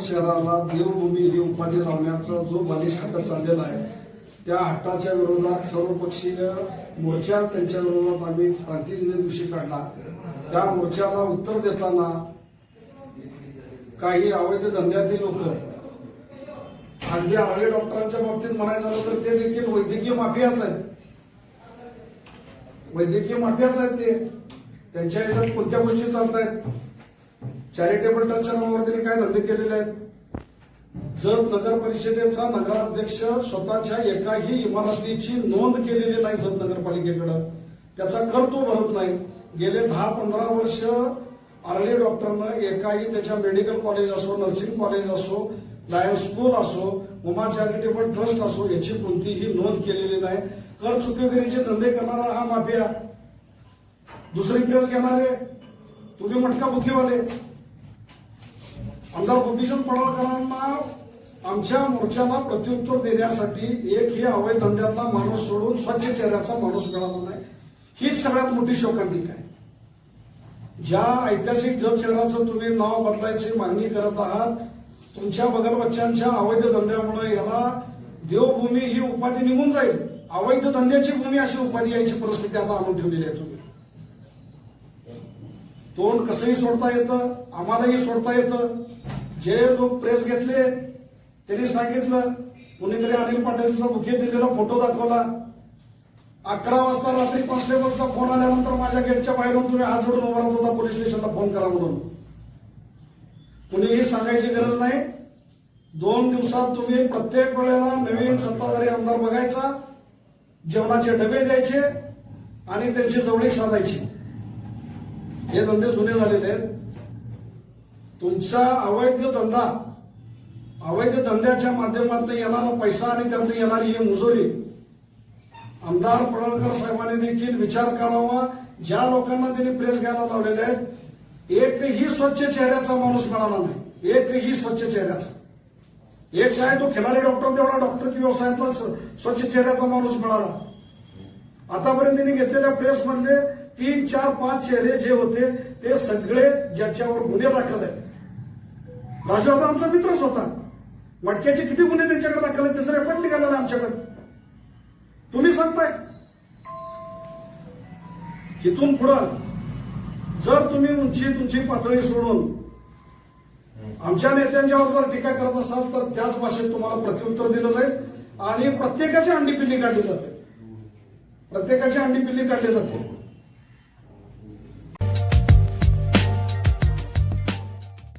शहराला देवभूमी ही उपाधी लावण्याचा जो बालिश हट्ट चाललेला आहे, त्या हट्टाच्या विरोधात सर्वपक्षीय मोर्चा त्यांच्या विरोधात आम्ही क्रांती दिवशी काढला. त्या मोर्चाला उत्तर देताना काही अवैध धंद्यातील लोक, अगदी आरळे डॉक्टरांच्या बाबतीत म्हणायचं झालं तर ते देखील वैद्यकीय माफियाच आहेत. वैद्यकीय माफियाच आहेत ते. त्यांच्या ह्याच्यात कोणत्या गोष्टी चालत आहेत? चॅरिटेबल ट्रस्टच्या नावावर त्यांनी काय धंदे केलेले आहेत? जत नगर परिषदेचा नगराध्यक्ष स्वतःच्या एकाही इमारतीची नोंद केलेली नाही जत नगरपालिकेकडे. त्याचा कर तो भरत नाही. गेले 10-15 वर्ष आरले डॉक्टरनं एकाही त्याच्या मेडिकल कॉलेज असो, नर्सिंग कॉलेज असो, लायन्स स्कूल असो, उमा चॅरिटेबल ट्रस्ट असो, याची कोणतीही नोंद केलेली नाही. कर चुकीगिरीचे धंदे करणारा हा माफिया. दुसरी प्रेस घेणारे तुम्ही मटका बुकीवाले. आमदार गोपीचंद पडळकरांना आमच्या मोर्चाला प्रत्युत्तर देण्यासाठी एकही अवैध धंद्यातला माणूस सोडून स्वच्छ चेहऱ्याचा माणूस मिळाला नाही. हीच सगळ्यात मोठी शोकांतिका आहे. ज्या ऐतिहासिक जत शहराचं तुम्ही नाव बदलायची मागणी करत आहात, तुमच्या बगलबच्च्यांच्या अवैध धंद्यामुळे याला देवभूमी ही उपाधी निघून जाईल. अवैध धंद्याची भूमी अशी उपाधी यायची परिस्थिती आता आणून ठेवलेली आहे. तुम्ही तोंड कसंही सोडता येतं, आम्हालाही सोडता येतं. जे लोक प्रेस घेतले त्यांनी सांगितलं, कुणीतरी अनिल पाटीलचा बुके दिलेला फोटो दाखवला. 11 वाजता रात्री कॉन्स्टेबलचा फोन आल्यानंतर माझ्या गेटच्या बाहेरून तुम्ही हात जोडून उभा राहत होता पोलीस स्टेशनला फोन करा म्हणून. कुणीही सांगायची गरज नाही. 2 दिवसात तुम्ही प्रत्येक वेळेला नवीन सत्ताधारी आमदार बघायचा, जेवणाचे डबे द्यायचे आणि त्यांची जवळीक साधायची. हे धंदे जुने झालेले आहेत. तुमचा अवैध धंद्याच्या माध्यमातून येणारा पैसा आणि त्यातून येणारी ही मुजोरी आमदार पडळकर साहेबांनी देखील विचार करावा. ज्या लोकांना त्यांनी प्रेस घ्यायला लावलेले आहेत, एकही स्वच्छ चेहऱ्याचा माणूस मिळाला नाही. एकही स्वच्छ चेहऱ्याचा. एक काय तो खिलारी डॉक्टर, तेवढा डॉक्टर की व्यवसायातला स्वच्छ चेहऱ्याचा माणूस मिळाला. आतापर्यंत त्यांनी घेतलेल्या प्रेसमधले 3, 4, 5 चेहरे जे होते ते सगळे ज्याच्यावर गुन्हे दाखल आहेत. राजू आता आमचा मित्रच होता. मटक्याचे किती गुन्हे त्यांच्याकडे दाखल आहेत त्याचं रेकॉर्ड निघालेलं आहे आमच्याकडे. तुम्ही सांगताय. इथून पुढं जर तुम्ही तुमची पातळी सोडून आमच्या नेत्यांच्यावर जर टीका करत असाल तर त्याच भाषेत तुम्हाला प्रत्युत्तर दिलं जाईल आणि प्रत्येकाची अंडीपिल्ली काढली जाते.